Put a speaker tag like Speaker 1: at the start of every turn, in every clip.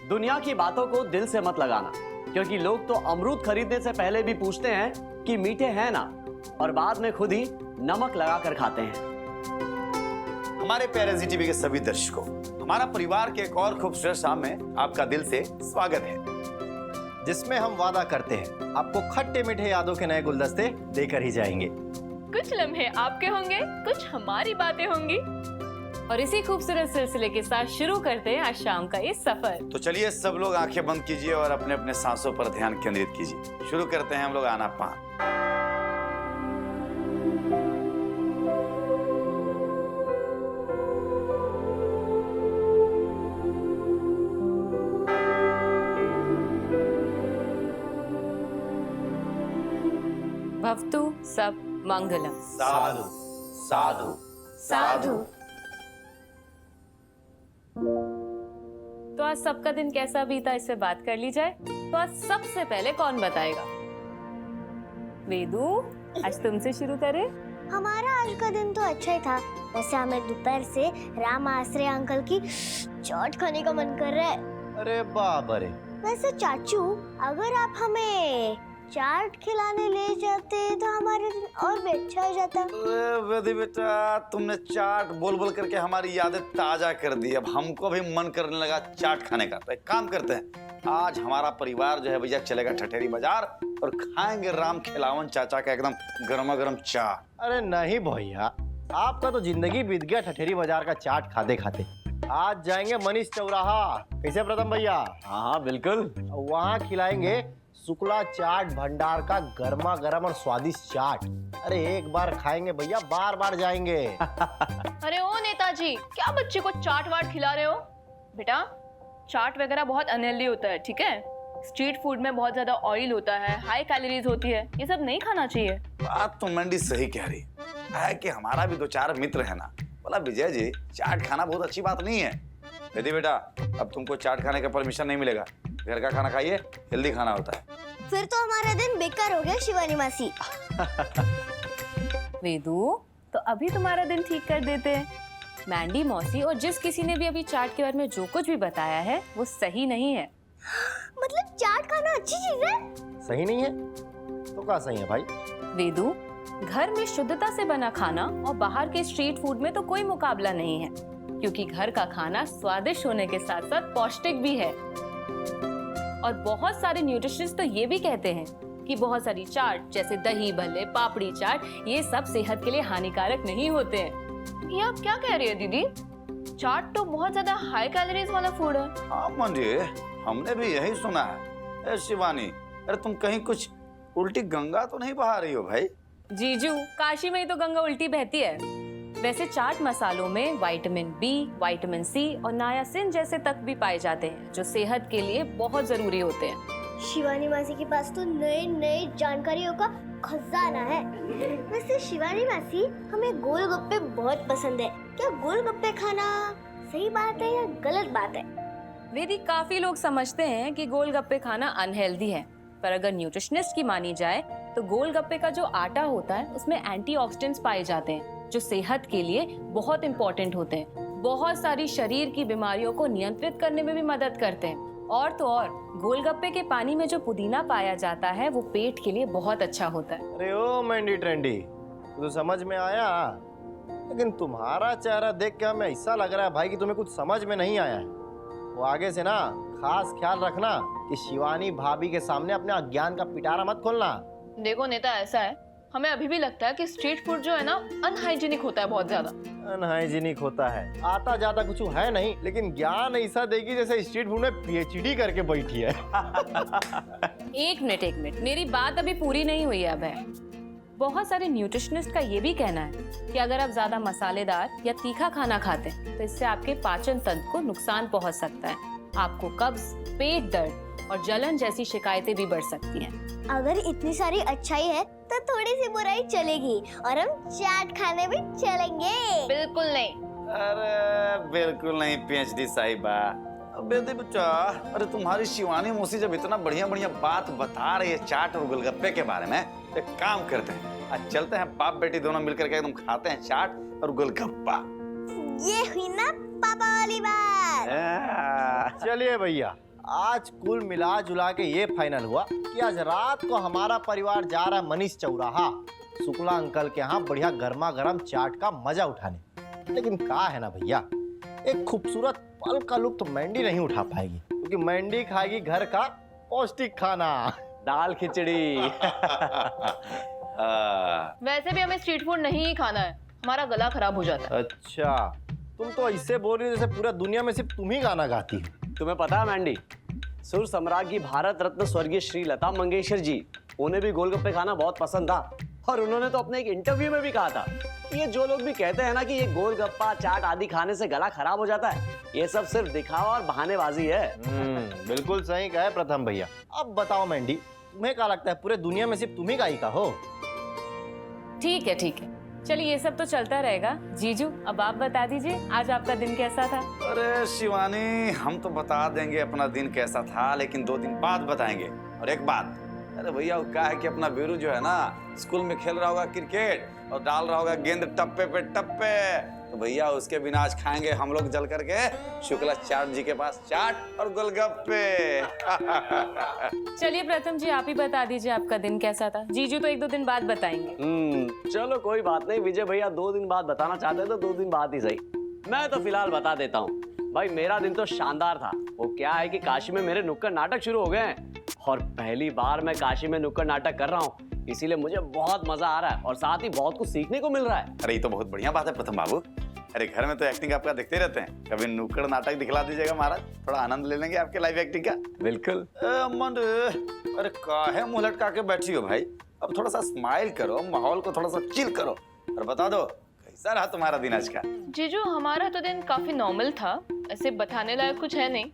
Speaker 1: दुनिया की बातों को दिल से मत लगाना, क्योंकि लोग तो अमरूद खरीदने से पहले भी पूछते हैं कि मीठे हैं ना, और बाद में खुद ही नमक लगा कर खाते हैं।
Speaker 2: हमारे प्यारे जी टीवी के सभी दर्शकों, हमारा परिवार के एक और खूबसूरत शाम में आपका दिल से स्वागत है,
Speaker 3: जिसमें हम वादा करते हैं आपको खट्टे मीठे यादों के नए गुलदस्ते देकर ही जाएंगे।
Speaker 4: कुछ लम्हे आपके होंगे, कुछ हमारी बातें होंगी, और इसी खूबसूरत सिलसिले के साथ शुरू करते हैं आज शाम का ये सफर।
Speaker 2: तो चलिए सब लोग आंखें बंद कीजिए और अपने अपने सांसों पर ध्यान केंद्रित कीजिए। शुरू करते हैं हम लोग आना पान।
Speaker 4: भवतु सब मंगलम।
Speaker 2: साधु साधु
Speaker 4: साधु। तो आज सबका दिन कैसा बीता, इससे बात कर ली जाए। तो आज सबसे पहले कौन बताएगा? वेदू, आज तुमसे शुरू करें।
Speaker 5: हमारा आज का दिन तो अच्छा ही था। वैसे हमें दोपहर से राम आश्रय अंकल की चाट खाने का मन कर रहा है।
Speaker 3: अरे बाप रे।
Speaker 5: वैसे चाचू, अगर आप हमें चाट खिलाने ले जाते तो हमारे दिन और भी अच्छा हो जाता।
Speaker 2: वेदी बेटा, तुमने चाट बोल बोल करके हमारी यादें ताजा कर दी। अब हमको भी मन करने लगा चाट खाने का। तो एक काम करते हैं, आज हमारा परिवार जो है भैया चलेगा ठठेरी बाजार और खाएंगे राम खिलावन चाचा का एकदम गर्मा गर्म चाट।
Speaker 3: अरे नहीं भैया, आपका तो जिंदगी बीत गया ठठेरी बाजार का चाट खाते खाते। आज जाएंगे मनीष चौराहा। कैसे प्रथम भैया?
Speaker 1: हाँ बिल्कुल।
Speaker 3: वहाँ खिलाएंगे शुक्ला चाट भंडार का गर्मा गर्म और स्वादिष्ट चाट। अरे एक बार खाएंगे भैया, बार बार जाएंगे।
Speaker 4: अरे ओ नेताजी, क्या बच्चे को चाट वाट खिला रहे हो? बेटा, चाट वगैरह बहुत अनहेल्दी होता है, ठीक है? स्ट्रीट फूड में बहुत ज्यादा ऑयल होता है, हाई कैलोरीज होती है, ये सब नहीं खाना चाहिए।
Speaker 2: बात तो मंडी सही कह रही है कि हमारा भी दो चार मित्र है ना, बोला विजय जी चाट खाना बहुत अच्छी बात नहीं है। यदि बेटा अब तुमको चाट खाने का परमिशन नहीं मिलेगा, घर का खाना खाइए, हेल्दी खाना होता है।
Speaker 5: फिर तो हमारा दिन बेकार हो गया शिवानी मासी।
Speaker 4: वेदू, तो अभी तुम्हारा दिन ठीक कर देते हैं। मैंडी मौसी और जिस किसी ने भी अभी चाट के बारे में जो कुछ भी बताया है वो सही नहीं है।
Speaker 5: मतलब चाट खाना अच्छी चीज है?
Speaker 3: सही नहीं है तो क्या सही है भाई?
Speaker 4: वेदू, घर में शुद्धता से बना खाना और बाहर के स्ट्रीट फूड में तो कोई मुकाबला नहीं है, क्योंकि घर का खाना स्वादिष्ट होने के साथ साथ पौष्टिक भी है। और बहुत सारे न्यूट्रिशनिस्ट तो ये भी कहते हैं कि बहुत सारी चाट जैसे दही भल्ले, पापड़ी चाट, ये सब सेहत के लिए हानिकारक नहीं होते हैं। ये आप क्या कह रही है दीदी? चाट तो बहुत ज्यादा हाई कैलोरीज वाला फूड है।
Speaker 2: हाँ मंडी, हमने भी यही सुना है। शिवानी, अरे तुम कहीं कुछ उल्टी गंगा तो नहीं बहा रही हो भाई?
Speaker 4: जीजू, काशी में ही तो गंगा उल्टी बहती है। वैसे चाट मसालों में विटामिन बी, विटामिन सी और नायासिन जैसे तत्व भी पाए जाते हैं, जो सेहत के लिए बहुत जरूरी होते हैं।
Speaker 5: शिवानी मासी के पास तो नई नई जानकारियों का खजाना है। वैसे शिवानी मासी, हमें गोलगप्पे बहुत पसंद है। क्या गोलगप्पे खाना सही बात है या गलत बात है?
Speaker 4: वेदी, काफी लोग समझते हैं कि गोलगप्पे खाना अनहेल्दी है, पर अगर न्यूट्रिशनिस्ट की मानी जाए तो गोलगप्पे का जो आटा होता है उसमें एंटीऑक्सीडेंट्स पाए जाते हैं, जो सेहत के लिए बहुत इंपॉर्टेंट होते हैं। बहुत सारी शरीर की बीमारियों को नियंत्रित करने में भी मदद करते हैं। और तो और, गोलगप्पे के पानी में जो पुदीना पाया जाता है वो पेट के लिए बहुत अच्छा होता है।
Speaker 3: अरे ओ मैंडी ट्रेंडी, तो समझ में आया, लेकिन तुम्हारा चेहरा देख के हमें ऐसा लग रहा है भाई कि तुम्हें कुछ समझ में नहीं आया है। वो आगे से ना खास ख्याल रखना कि शिवानी भाभी के सामने अपने अज्ञान का पिटारा मत खोलना।
Speaker 4: देखो नेता, ऐसा है, हमें अभी भी लगता है कि स्ट्रीट फूड जो है ना अनहाइजीनिक होता है, बहुत ज्यादा
Speaker 3: अनहाइजीनिक होता है। आता जाता कुछ है नहीं, लेकिन ज्ञान ऐसा देगी जैसे स्ट्रीट फूड में पीएचडी करके बैठी है।
Speaker 4: एक मिनट, मेरी बात अभी पूरी नहीं हुई है। अब है, बहुत सारे न्यूट्रिशनिस्ट का ये भी कहना है कि अगर आप ज्यादा मसालेदार या तीखा खाना खाते हैं तो इससे आपके पाचन तंत्र को नुकसान पहुंच सकता है। आपको कब्ज, पेट दर्द और जलन जैसी शिकायतें भी बढ़ सकती हैं।
Speaker 5: अगर इतनी सारी अच्छाई है तो थोड़ी सी बुराई चलेगी और हम चाट खाने भी चलेंगे।
Speaker 4: बिल्कुल नहीं।
Speaker 2: अरे बिल्कुल नहीं पीएचडी साहिबा। अबे बच्चा, अरे तुम्हारी शिवानी मौसी जब इतना बढ़िया बढ़िया बात बता रही है चाट और गोलगप्पे के बारे में, तो एक काम करते हैं, आज चलते हैं बाप बेटी दोनों मिलकर के एकदम खाते हैं चाट और गोलगप्पा।
Speaker 5: ये हुई ना पापा वाली बात।
Speaker 3: चलिए भैया, आज कुल मिला जुला के ये फाइनल हुआ कि आज रात को हमारा परिवार जा रहा है मनीष चौराहा शुक्ला अंकल के यहाँ बढ़िया गर्मा गर्म चाट का मजा उठाने। लेकिन कहा है ना भैया, एक खूबसूरत पल का लुत्फ मैंडी नहीं उठा पाएगी, क्योंकि मैंडी खाएगी घर का पौष्टिक खाना,
Speaker 1: दाल खिचड़ी।
Speaker 4: वैसे भी हमें स्ट्रीट फूड नहीं ही खाना है, हमारा गला खराब हो जाता है।
Speaker 3: अच्छा, तुम तो ऐसे बोल रही हो जैसे पूरा दुनिया में सिर्फ तुम ही गाना गाती हो।
Speaker 1: तुम्हें पता है मैंडी, सुर सम्राज्ञी भारत रत्न स्वर्गीय श्री लता मंगेशकर जी, उन्हें भी गोलगप्पे खाना बहुत पसंद था। और उन्होंने तो अपने एक इंटरव्यू में भी कहा था कि ये जो लोग भी कहते हैं ना कि ये गोलगप्पा चाट आदि खाने से गला खराब हो जाता है, ये सब सिर्फ दिखावा और बहानेबाजी है।
Speaker 3: बिल्कुल सही कहा है प्रथम भैया। अब बताओ मैंडी, तुम्हें क्या लगता है पूरे दुनिया में सिर्फ तुम ही गायिका हो?
Speaker 4: ठीक है ठीक है, चलिए ये सब तो चलता रहेगा। जीजू अब आप बता दीजिए आज आपका दिन कैसा था?
Speaker 2: अरे शिवानी, हम तो बता देंगे अपना दिन कैसा था, लेकिन 2 दिन बाद बताएंगे। और एक बात, अरे भैया वो क्या है कि अपना वीरू जो है ना स्कूल में खेल रहा होगा क्रिकेट और डाल रहा होगा गेंद टप्पे पे टप्पे, तो भैया उसके बिना आज खाएंगे हम लोग जल करके शुक्लाचार्य जी के पास चाट और गोलगप्पे।
Speaker 4: चलिए प्रथम जी आप ही बता दीजिए आपका दिन कैसा था। जीजू तो 1-2 दिन बाद बताएंगे।
Speaker 1: चलो कोई बात नहीं, विजय भैया 2 दिन बाद बताना चाहते हैं तो 2 दिन बाद ही सही। मैं तो फिलहाल बता देता हूँ भाई, मेरा दिन तो शानदार था। वो क्या है कि काशी में मेरे नुक्कड़ नाटक शुरू हो गए हैं और पहली बार मैं काशी में नुक्कड़ नाटक कर रहा हूँ, इसीलिए मुझे बहुत मजा आ रहा है और साथ ही बहुत कुछ सीखने को मिल रहा है।
Speaker 2: अरे ये तो बहुत बढ़िया बात है प्रथम बाबू। अरे घर में तो एक्टिंग आपका देखते रहते हैं, कभी नुक्कड़ नाटक दिखला दीजिएगा महाराज, थोड़ा आनंद ले लेंगे आपके लाइव एक्टिंग का।
Speaker 1: बिल्कुल।
Speaker 2: अरे काहे मुंह लटका के बैठी हो भाई, अब थोड़ा सा स्माइल करो, माहौल को थोड़ा सा चिल करो और बता दो कैसा रहा तुम्हारा दिन आज का?
Speaker 4: जीजू हमारा तो दिन काफी नॉर्मल था, ऐसे बताने लायक कुछ है नहीं।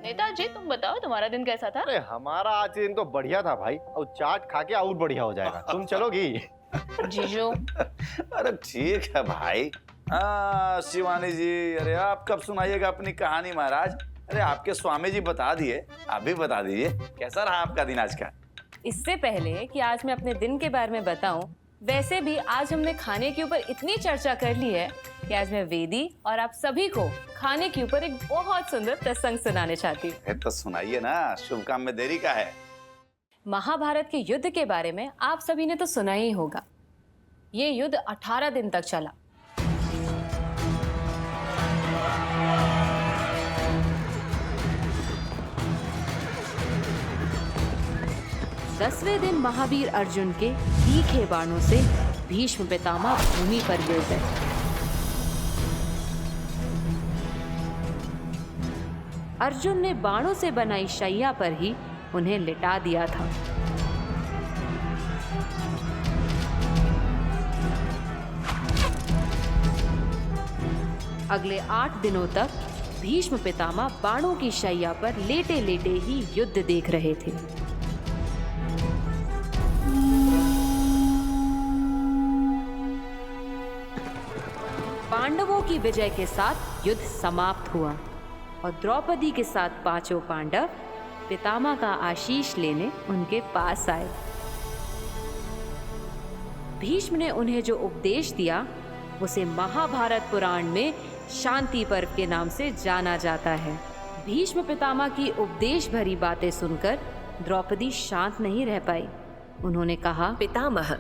Speaker 4: नेताजी तुम बताओ तुम्हारा दिन कैसा था?
Speaker 3: अरे हमारा आज दिन तो बढ़िया था भाई, और चाट खा के और बढ़िया हो जाएगा। तुम चलोगी?
Speaker 4: जीजू
Speaker 2: अरे ठीक है भाई। शिवानी जी, अरे आप कब सुनाइएगा अपनी कहानी महाराज? अरे आपके स्वामी जी बता दिए, आप भी बता दीजिए कैसा रहा आपका दिन आज का?
Speaker 4: इससे पहले कि आज मैं अपने दिन के बारे में बताऊं, वैसे भी आज हमने खाने के ऊपर इतनी चर्चा कर ली है कि आज मैं वेदी और आप सभी को खाने के ऊपर एक बहुत सुंदर प्रसंग सुनाने चाहती हूँ।
Speaker 2: तो सुनाइए ना, शुभ काम में देरी का है।
Speaker 4: महाभारत के युद्ध के बारे में आप सभी ने तो सुना ही होगा। ये युद्ध 18 दिन तक चला। दसवें दिन महावीर अर्जुन के तीखे बाणों से भीष्म पितामह भूमि पर गिर गए। अर्जुन ने बाणों से बनाई शैया पर ही उन्हें लिटा दिया था। अगले 8 दिनों तक भीष्म पितामह बाणों की शैया पर लेटे लेटे ही युद्ध देख रहे थे। पांडवों की विजय के साथ युद्ध समाप्त हुआ और द्रौपदी के साथ 5 पांडव पितामह का आशीष लेने उनके पास आए। भीष्म ने उन्हें जो उपदेश दिया उसे महाभारत पुराण में शांति पर्व के नाम से जाना जाता है। भीष्म पितामह की उपदेश भरी बातें सुनकर द्रौपदी शांत नहीं रह पाई। उन्होंने कहा,
Speaker 6: पितामह,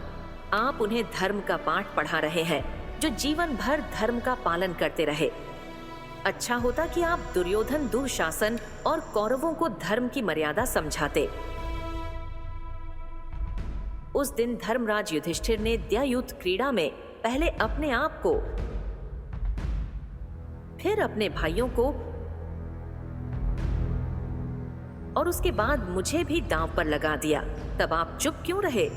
Speaker 6: आप उन्हें धर्म का पाठ पढ़ा रहे हैं जो जीवन भर धर्म का पालन करते रहे। अच्छा होता कि आप दुर्योधन, दुशासन और कौरवों को धर्म की मर्यादा समझाते। उस दिन धर्मराज युधिष्ठिर ने द्वयुद्ध क्रीड़ा में पहले अपने आप को, फिर अपने भाइयों को और उसके बाद मुझे भी दांव पर लगा दिया। तब आप चुप क्यों रहे?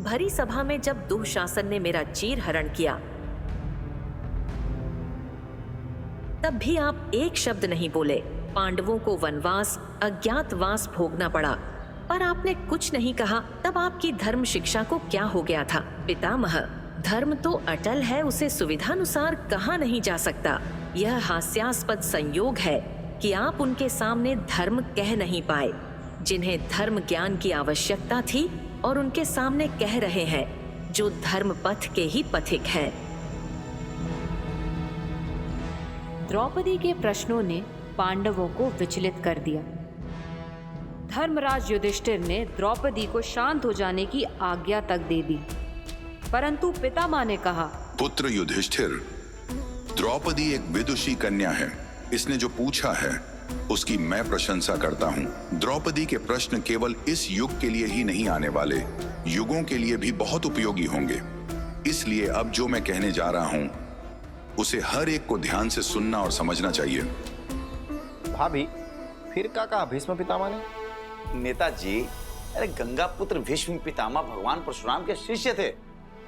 Speaker 6: भरी सभा में जब दुशासन ने मेरा चीर हरण किया तब भी आप एक शब्द नहीं बोले। पांडवों को वनवास, अज्ञातवास भोगना पड़ा, पर आपने कुछ नहीं कहा। तब आपकी धर्म शिक्षा को क्या हो गया था? पितामह, धर्म तो अटल है, उसे सुविधानुसार कहा नहीं जा सकता। यह हास्यास्पद संयोग है कि आप उनके सामने धर्म कह नहीं पाए, जिन्हें धर्म ज्ञान की आवश्यकता थी, और उनके सामने कह रहे हैं जो धर्म पथ के ही पथिक हैं।
Speaker 4: द्रौपदी के प्रश्नों ने पांडवों को विचलित कर दिया। धर्मराज युधिष्ठिर ने द्रौपदी को शांत हो जाने की आज्ञा तक दे दी, परंतु पितामह ने कहा,
Speaker 7: पुत्र युधिष्ठिर, द्रौपदी एक विदुषी कन्या है। इसने जो पूछा है उसकी मैं प्रशंसा करता हूँ। द्रौपदी के प्रश्न केवल इस युग के लिए ही नहीं आने वाले, युगों के लिए भी बहुत उपयोगी होंगे। इसलिए अब जो मैं कहने जा रहा हूँ उसे हर एक को ध्यान से सुनना और समझना चाहिए।
Speaker 3: भाभी, फिर क्या कहा भीष्म पितामह ने?
Speaker 2: नेताजी, अरे गंगा पुत्र भीष्म पितामह भगवान परशुराम के शिष्य थे।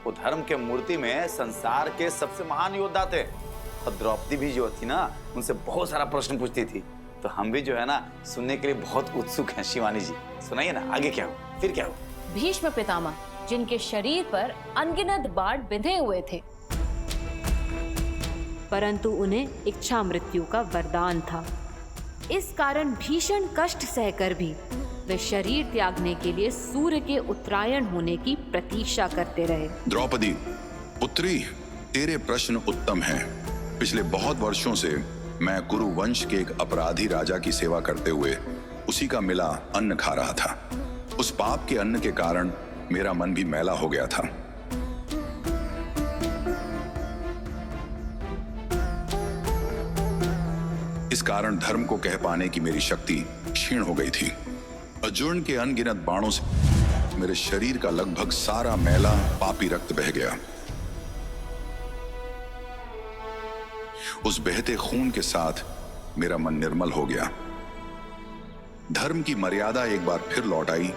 Speaker 2: वो धर्म के मूर्ति में संसार के सबसे महान योद्धा थे। और द्रौपदी भी जो थी ना, उनसे बहुत सारा प्रश्न पूछती थी। तो हम भी जो है ना, सुनने के लिए बहुत उत्सुक हैं। शिवानी जी, सुनाइए ना, आगे क्या हो, फिर क्या हो?
Speaker 4: भीष्म पितामह, जिनके शरीर पर अनगिनत बाण बिंधे हुए थे, परंतु उन्हें इच्छा मृत्यु का वरदान था। इस कारण भीषण कष्ट सहकर भी वे शरीर त्यागने के लिए सूर्य के उत्तरायण होने की प्रतीक्षा करते रहे।
Speaker 7: द्रौपदी पुत्री, तेरे प्रश्न उत्तम हैं। पिछले बहुत वर्षों से मैं कुरु वंश के एक अपराधी राजा की सेवा करते हुए उसी का मिला अन्न खा रहा था। उस पाप के अन्न के कारण मेरा मन भी मैला हो गया था। इस कारण धर्म को कह पाने की मेरी शक्ति क्षीण हो गई थी। अर्जुन के अनगिनत बाणों से मेरे शरीर का लगभग सारा मैला पापी रक्त बह गया। उस बहते खून के साथ मेरा मन निर्मल हो गया। धर्म की मर्यादा एक बार फिर लौट आई।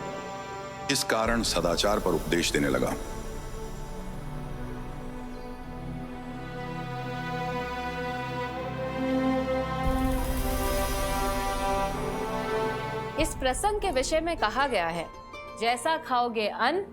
Speaker 7: इस कारण सदाचार पर उपदेश देने लगा।
Speaker 4: इस प्रसंग के विषय में कहा गया है, जैसा खाओगे अन्न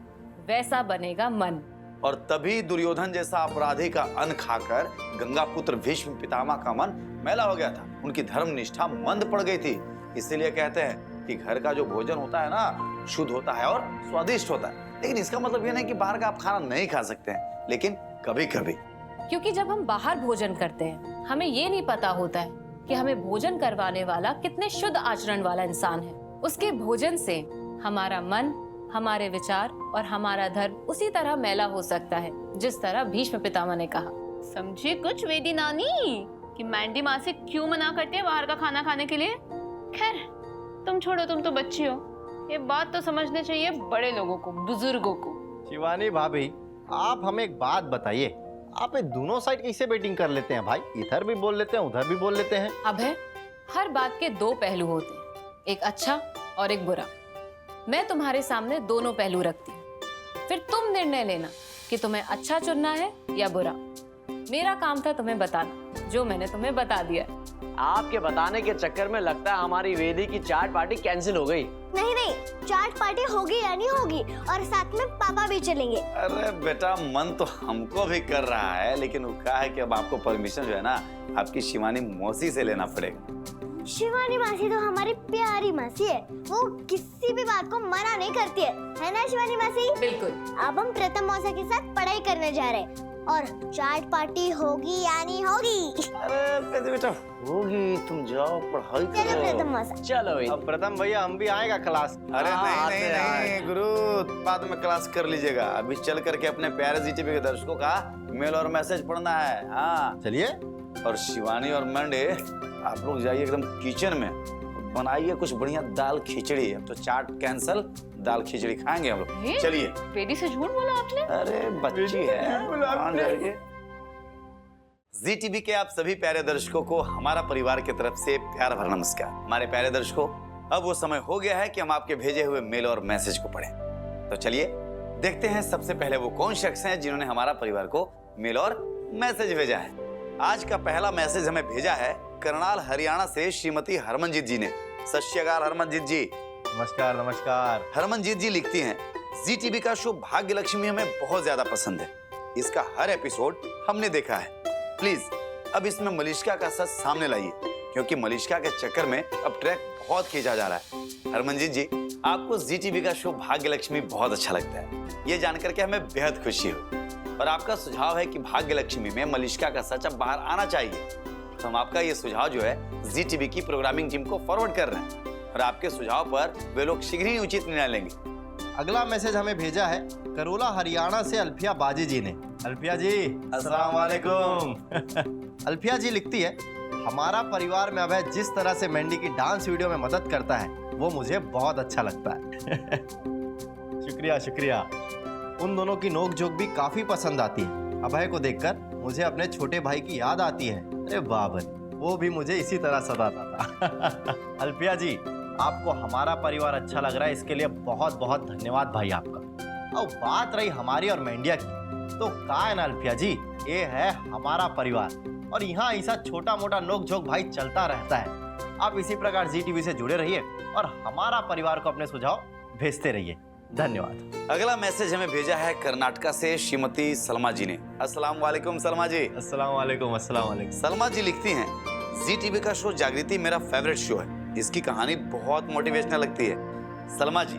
Speaker 4: वैसा बनेगा मन।
Speaker 2: और तभी दुर्योधन जैसा अपराधी का अन्न खाकर गंगा पुत्र भीष्म पितामह का मन मैला हो गया था। उनकी धर्म निष्ठा मंद पड़ गई थी। इसीलिए कहते हैं कि घर का जो भोजन होता है ना, शुद्ध होता है और स्वादिष्ट होता है। लेकिन इसका मतलब ये नहीं कि बाहर का आप खाना नहीं खा सकते हैं, लेकिन कभी कभी।
Speaker 4: क्योंकि जब हम बाहर भोजन करते हैं, हमें ये नहीं पता होता है कि हमें भोजन करवाने वाला कितने शुद्ध आचरण वाला इंसान है। उसके भोजन से हमारा मन, हमारे विचार और हमारा धर्म उसी तरह मैला हो सकता है जिस तरह भीष्म पितामह ने कहा।
Speaker 8: समझे कुछ वेदी नानी कि मैंडी मासी क्यों मना करते हैं बाहर का खाना खाने के लिए? खैर तुम छोड़ो, तुम तो बच्ची हो। ये बात तो समझने चाहिए बड़े लोगों को, बुजुर्गों को।
Speaker 3: शिवानी भाभी, आप हमें एक बात बताइए, आप ये दोनों साइड कैसे बेटिंग कर लेते हैं भाई? इधर भी बोल लेते हैं, उधर भी बोल लेते हैं।
Speaker 4: अभय, हर बात के दो पहलू होते हैं, एक अच्छा और एक बुरा। मैं तुम्हारे सामने दोनों पहलू रखती हूँ, फिर तुम निर्णय लेना कि तुम्हें अच्छा चुनना है या बुरा। मेरा काम था तुम्हें बताना, जो मैंने तुम्हें बता दिया।
Speaker 1: आपके बताने के चक्कर में लगता है हमारी वेदी की चाट पार्टी कैंसिल हो गई।
Speaker 5: नहीं नहीं, चाट पार्टी होगी या नहीं होगी, और साथ में पापा भी चलेंगे।
Speaker 2: अरे बेटा, मन तो हमको भी कर रहा है, लेकिन वो क्या है कि अब आपको परमिशन जो है ना, आपकी शिवानी मौसी से लेना पड़ेगा।
Speaker 5: शिवानी मासी तो हमारी प्यारी मासी है, वो किसी भी बात को मना नहीं करती है ना शिवानी मासी?
Speaker 4: बिल्कुल।
Speaker 5: अब हम प्रथम मौसा के साथ पढ़ाई करने जा रहे हैं, और चाट पार्टी होगी या नहीं होगी?
Speaker 2: अरे बेटा होगी, तुम जाओ पढ़ाई
Speaker 5: चलो
Speaker 2: करो।
Speaker 5: प्रथम मौसा।
Speaker 1: चलो
Speaker 3: अब प्रथम भैया, हम भी आएगा क्लास?
Speaker 2: अरे
Speaker 1: हाँ,
Speaker 2: नहीं नहीं नहीं गुरु, बाद में क्लास कर लीजिएगा। अभी चल करके अपने प्यारे जी टीवी के दर्शकों का मेल और मैसेज पढ़ना है। हाँ
Speaker 3: चलिए।
Speaker 2: और शिवानी और मंडे, आप लोग जाइए एकदम किचन में, बनाइए कुछ बढ़िया दाल खिचड़ी। अब तो चाट कैंसल, दाल खिचड़ी खाएंगे हम लोग। चलिए।
Speaker 8: वेदी से झूठ बोला आपने?
Speaker 2: अरे बच्ची है, मान जाइए। जी टीवी के आप सभी प्यारे दर्शकों को हमारा परिवार की तरफ से प्यार भरा नमस्कार। हमारे प्यारे दर्शकों, अब वो समय हो गया है कि हम आपके भेजे हुए मेल और मैसेज को पढ़ें। तो चलिए देखते हैं सबसे पहले वो कौन शख्स हैं जिन्होंने हमारा परिवार को मेल और मैसेज भेजा है। आज का पहला मैसेज हमें भेजा है करनाल हरियाणा से श्रीमती हरमनजीत जी ने। सत श्री अकाल हरमनजीत जी।
Speaker 3: नमस्कार नमस्कार।
Speaker 2: हरमनजीत जी लिखती हैं, जी टीवी का शो भाग्य लक्ष्मी हमें बहुत ज्यादा पसंद है। इसका हर एपिसोड हमने देखा है। प्लीज अब इसमें मलिष्का का सच सामने लाइए, क्योंकि मलिष्का के चक्कर में अब ट्रैक बहुत खींचा जा रहा है। हरमनजीत जी, आपको जी टीवी का शो भाग्य लक्ष्मी बहुत अच्छा लगता है, ये जानकर के हमें बेहद खुशी हुई। और आपका सुझाव है कि भाग्य लक्ष्मी में मलिष्का का सच अब बाहर आना चाहिए। तो हम आपका ये सुझाव जो है जी टीवी की प्रोग्रामिंग टीम को फॉरवर्ड कर रहे हैं और आपके सुझाव पर वे लोग शीघ्र ही उचित निर्णय लेंगे।
Speaker 3: अगला मैसेज हमें भेजा है करोला हरियाणा से अल्फिया बाजी जी ने। अल्फिया जी अस्सलाम वालेकुम। अल्फिया जी लिखती है, हमारा परिवार में अभय जिस तरह से मैंडी की डांस वीडियो में मदद करता है वो मुझे बहुत अच्छा लगता है। शुक्रिया शुक्रिया। उन दोनों की नोक झोंक भी काफी पसंद आती है। अभय को देखकर मुझे अपने छोटे भाई की याद आती है। अरे बाबर, वो भी मुझे इसी तरह सताता था। अल्फिया जी, आपको हमारा परिवार अच्छा लग रहा है, इसके लिए बहुत बहुत धन्यवाद भाई आपका। और बात रही हमारी और मेंढिया की, तो का है ना अल्फिया जी, ये है हमारा परिवार और यहाँ ऐसा छोटा मोटा नोक झोंक भाई चलता रहता है। आप इसी प्रकार जी टीवी से जुड़े रहिए और हमारा परिवार को अपने सुझाव भेजते रहिए। धन्यवाद।
Speaker 2: अगला मैसेज हमें भेजा है कर्नाटका से श्रीमती सलमा जी ने। अस्सलाम वालेकुम सलमा जी।
Speaker 3: अस्सलाम वालेकुम। अस्सलाम वालेकुम।
Speaker 2: सलमा जी लिखती हैं, जी टीवी का शो जागृति मेरा फेवरेट शो है। इसकी कहानी बहुत मोटिवेशनल लगती है। सलमा जी,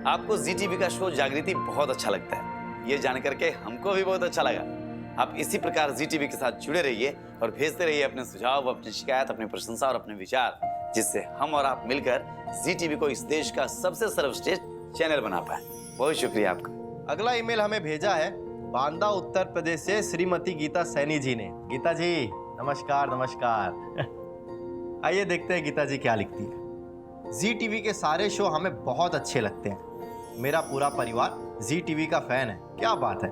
Speaker 2: आपको जी टीवी का शो जागृति बहुत अच्छा लगता है, ये जान करके हमको भी बहुत अच्छा लगा। आप इसी प्रकार जी टीवी के साथ जुड़े रहिए और भेजते रहिए अपने सुझाव, अपनी शिकायत, अपनी प्रशंसा और अपने विचार, जिससे हम और आप मिलकर जी टीवी को इस देश का सबसे सर्वश्रेष्ठ चैनल बना पाए। बहुत शुक्रिया आपका।
Speaker 3: अगला ईमेल हमें भेजा है बांदा उत्तर प्रदेश से श्रीमती गीता सैनी जी ने। गीता जी नमस्कार। नमस्कार। आइए देखते हैं गीता जी क्या लिखती है। जी टीवी के सारे शो हमें बहुत अच्छे लगते हैं। मेरा पूरा परिवार जी टीवी का फैन है। क्या बात है।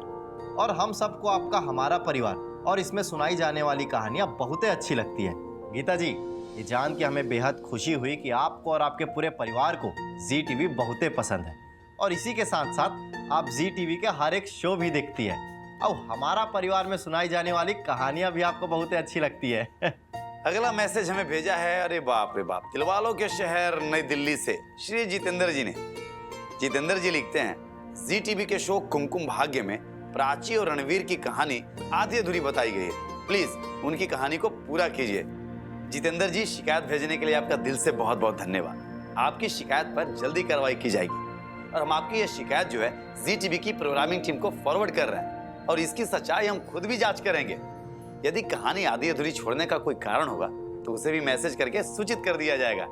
Speaker 3: और हम सबको आपका हमारा परिवार और इसमें सुनाई जाने वाली कहानियां बहुत अच्छी लगती है। गीता जी, ये जान के हमें बेहद खुशी हुई कि आपको और आपके पूरे परिवार को जी टीवी बहुत पसंद है और इसी के साथ साथ आप जी टीवी के हर एक शो भी देखती है और हमारा परिवार में सुनाई जाने वाली कहानियां भी आपको बहुत अच्छी लगती है।
Speaker 2: अगला मैसेज हमें भेजा है, अरे बाप रे बाप, दिलवालों के शहर नई दिल्ली से श्री जितेंद्र जी ने। जितेंद्र जी लिखते हैं, जी टीवी के शो कुमकुम भाग्य में प्राची और रणवीर की कहानी आधी अधूरी बताई गई है। प्लीज उनकी कहानी को पूरा कीजिए। जितेंद्र जी, शिकायत भेजने के लिए आपका दिल से बहुत बहुत धन्यवाद। आपकी शिकायत पर जल्दी कार्रवाई की जाएगी और हम आपकी यह शिकायत जो है जी टीवी की प्रोग्रामिंग टीम को फॉरवर्ड कर रहे हैं और इसकी सच्चाई हम खुद भी जांच करेंगे। यदि कहानी आधी अधूरी छोड़ने का कोई कारण होगा तो उसे भी मैसेज करके सूचित कर दिया जाएगा।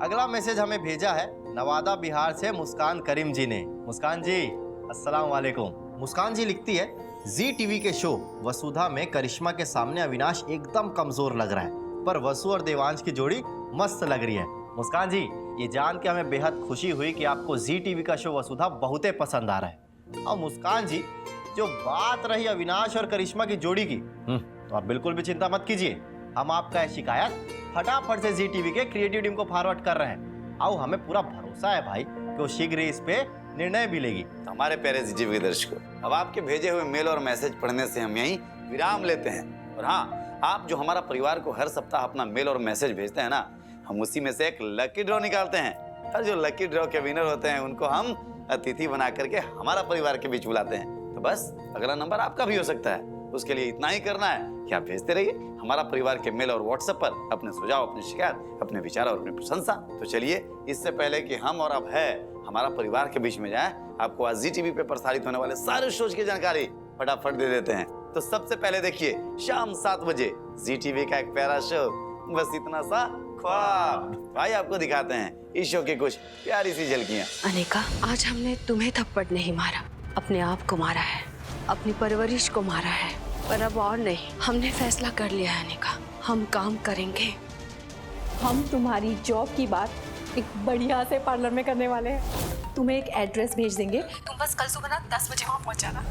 Speaker 3: अगला मैसेज हमें भेजा है नवादा बिहार से मुस्कान करीम जी ने। मुस्कान जी अस्सलाम वालेकुम। मुस्कान जी लिखती है, जी टीवी के शो वसुधा में करिश्मा के सामने अविनाश एकदम कमजोर लग रहा है, पर वसु और देवांश की जोड़ी मस्त लग रही है। मुस्कान जी, ये जान के हमें बेहद खुशी हुई कि आपको जी टीवी का शो वसुधा बहुत पसंद आ रहा है। और मुस्कान जी, जो बात रही अविनाश और करिश्मा की जोड़ी की, तो आप बिल्कुल भी चिंता मत कीजिए। हम आपका यह शिकायत फटाफट से जी टीवी के क्रिएटिव टीम को फॉरवर्ड कर रहे हैं और हमें पूरा भरोसा है भाई कि वो शीघ्र ही इस पे निर्णय भी लेगी।
Speaker 2: तो हमारे प्यारे जी टीवी के दर्शकों, अब आपके भेजे हुए मेल और मैसेज पढ़ने से हम यहीं विराम लेते हैं। और हाँ, आप जो हमारा परिवार को हर सप्ताह अपना मेल और मैसेज भेजते हैं ना, हम उसी में से एक लकी ड्रॉ निकालते हैं और जो लकी ड्रॉ के विनर होते हैं उनको हम अतिथि बना करके हमारा परिवार के बीच बुलाते हैं। तो बस अगला नंबर आपका भी हो सकता है। उसके लिए इतना ही करना है कि आप भेजते रहिए हमारा परिवार के मेल और व्हाट्सएप पर अपने सुझाव, अपनी शिकायत, अपने विचार और अपनी प्रशंसा। तो चलिए, इससे पहले कि हम और अब है हमारा परिवार के बीच में जाए, आपको आज जी टीवी पे प्रसारित होने वाले सारे शोज की जानकारी फटाफट दे देते हैं। तो सबसे पहले देखिए शाम 7 बजे जी टीवी का एक प्यारा शो, बस इतना सा ख्वाब। भाई आपको दिखाते हैं इस शो की कुछ प्यारी सी झलकियां।
Speaker 9: अनिका, आज हमने तुम्हें थप्पड़ नहीं मारा, अपने आप को मारा है, अपनी परवरिश को मारा है, पर अब और नहीं। हमने फैसला कर लिया है अनिका, हम काम करेंगे।
Speaker 10: हम तुम्हारी जॉब की बात एक बढ़िया से पार्लर में करने वाले हैं। तुम्हें एक एड्रेस भेज देंगे, तुम बस कल सुबह 10 बजे वहां पहुंच जाना।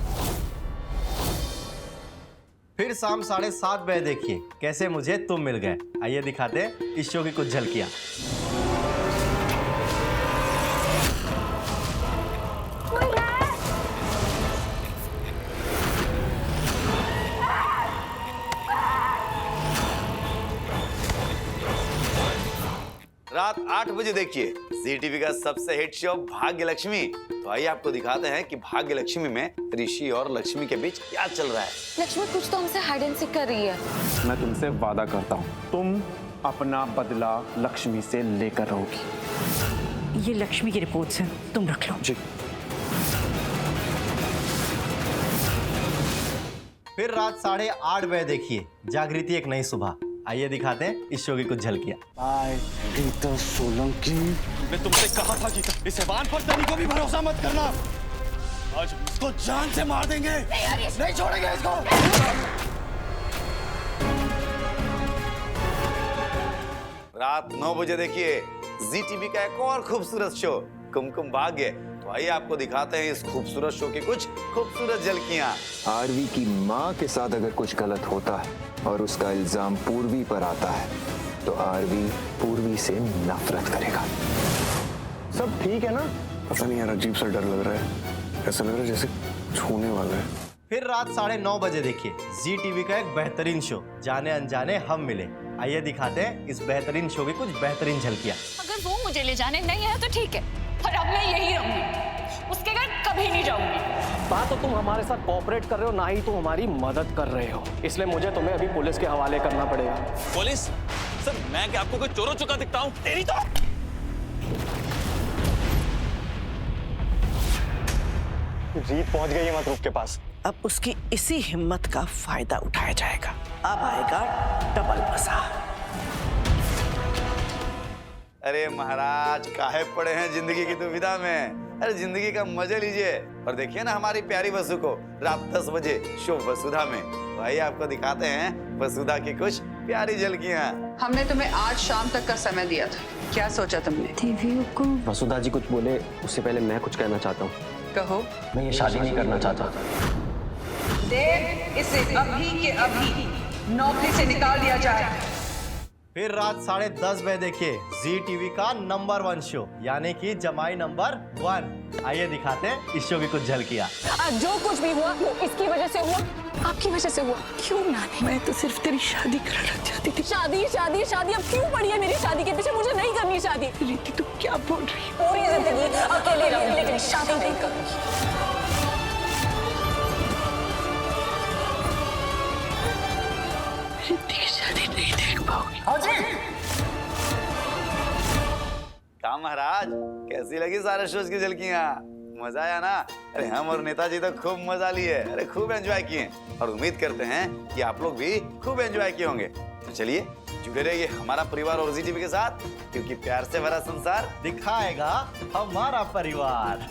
Speaker 3: फिर शाम 7:30 बजे देखिए कैसे मुझे तुम मिल गए। आइए दिखाते हैं इस शो की कुछ झलकियां।
Speaker 2: रात 8 बजे देखिए जी टीवी का सबसे हिट शो भाग्य लक्ष्मी। तो आइए आपको दिखाते हैं कि भाग्य लक्ष्मी में ऋषि और लक्ष्मी के बीच क्या चल रहा है।
Speaker 9: लक्ष्मी कुछ तो हमसे हाइड एंड सीक कर रही है।
Speaker 11: मैं तुमसे वादा करता हूँ, तुम अपना बदला लक्ष्मी से लेकर रहोगी।
Speaker 10: ये लक्ष्मी की रिपोर्ट्स हैं, तुम रख लो।
Speaker 11: जी।
Speaker 3: फिर रात 8:30 बजे देखिए जागृति एक नई सुबह। आइए दिखाते हैं इस शो की कुछ झलकियां।
Speaker 11: बाय रीता सोलंकी। मैं तुमसे कहा था कि इस हैवान पर तनी को भी भरोसा मत करना। आज हम इसको जान से मार देंगे। नहीं छोड़ेंगे इसको।
Speaker 2: रात 9 बजे देखिए जी टीवी का एक और खूबसूरत शो कुमकुम भाग्य। तो आइए आपको दिखाते हैं इस खूबसूरत शो की कुछ खूबसूरत झलकियां।
Speaker 12: आरवी की माँ के साथ अगर कुछ गलत होता है और उसका इल्जाम पूर्वी पर आता है तो आरवी पूर्वी से नफरत करेगा।
Speaker 11: सब ठीक है ना?
Speaker 12: पता नहीं यार, अजीब सा डर लग रहा है। ऐसा लग रहा है जैसे छूने वाला है।
Speaker 3: फिर रात 9:30 बजे देखिए जी टीवी का एक बेहतरीन शो जाने अनजाने हम मिले। आइए दिखाते हैं इस बेहतरीन शो की कुछ बेहतरीन झलकियां।
Speaker 4: अगर वो मुझे ले जाने नहीं है तो ठीक है, पर अब मैं यही रहूंगी, उसके घर कभी नहीं जाऊंगी।
Speaker 11: बात तो तुम हमारे साथ कोऑपरेट कर रहे हो, ना ही तुम हमारी मदद कर रहे हो, इसलिए मुझे तुम्हें अभी पुलिस के हवाले करना पड़ेगा।
Speaker 1: पुलिस? सर मैं क्या आपको कोई चोरों चुका दिखता हूँ? तेरी तो
Speaker 11: जीत पहुंच गई है मतरूप के पास।
Speaker 13: अब उसकी इसी हिम्मत का फायदा उठाया जाएगा। अब आएगा डबल मजा।
Speaker 2: अरे महाराज काहे पड़े हैं जिंदगी की दुविधा में? अरे जिंदगी का मजे लीजिए और देखिए ना हमारी प्यारी वसु को रात 10 बजे शो वसुधा में। तो आइए आपको दिखाते हैं वसुधा की कुछ प्यारी झलकियां।
Speaker 9: हमने तुम्हें आज शाम तक का समय दिया था, क्या सोचा तुमने?
Speaker 13: देवियों को
Speaker 11: वसुधा जी कुछ बोले उससे पहले मैं कुछ कहना चाहता हूँ।
Speaker 9: कहो।
Speaker 11: मैं ये शादी नहीं करना चाहता।
Speaker 9: देव, इसे अभी के अभी नौकरी से निकाल दिया जाए।
Speaker 3: फिर रात 10:30 बजे देखिए जी टीवी का नंबर 1 शो यानी कि जमाई नंबर 1। आइए दिखाते हैं इस शो की कुछ झलकियां।
Speaker 10: जो कुछ भी हुआ वो इसकी वजह से हुआ, आपकी वजह से हुआ। क्यों नानी?
Speaker 13: मैं तो सिर्फ तेरी शादी कराना चाहती थी।
Speaker 10: शादी शादी शादी अब क्यों पड़ी है मेरी शादी के पीछे? मुझे नहीं करनी शादी।
Speaker 13: रीति तू क्या बोल रही है?
Speaker 10: पूरी जिंदगी अकेले रहूंगी लेकिन शादी नहीं करूंगी।
Speaker 13: रीति की शादी नहीं देख पाऊंगी।
Speaker 2: क्या महाराज कैसी लगी सारे शोज की झलकियां? मजा आया ना? अरे हम और नेताजी तो खूब मजा लिए, अरे खूब एंजॉय किए और उम्मीद करते हैं कि आप लोग भी खूब एंजॉय किए होंगे। तो चलिए जुड़े रहिए हमारा परिवार और जी टीवी के साथ, क्योंकि प्यार से भरा संसार
Speaker 3: दिखाएगा हमारा परिवार।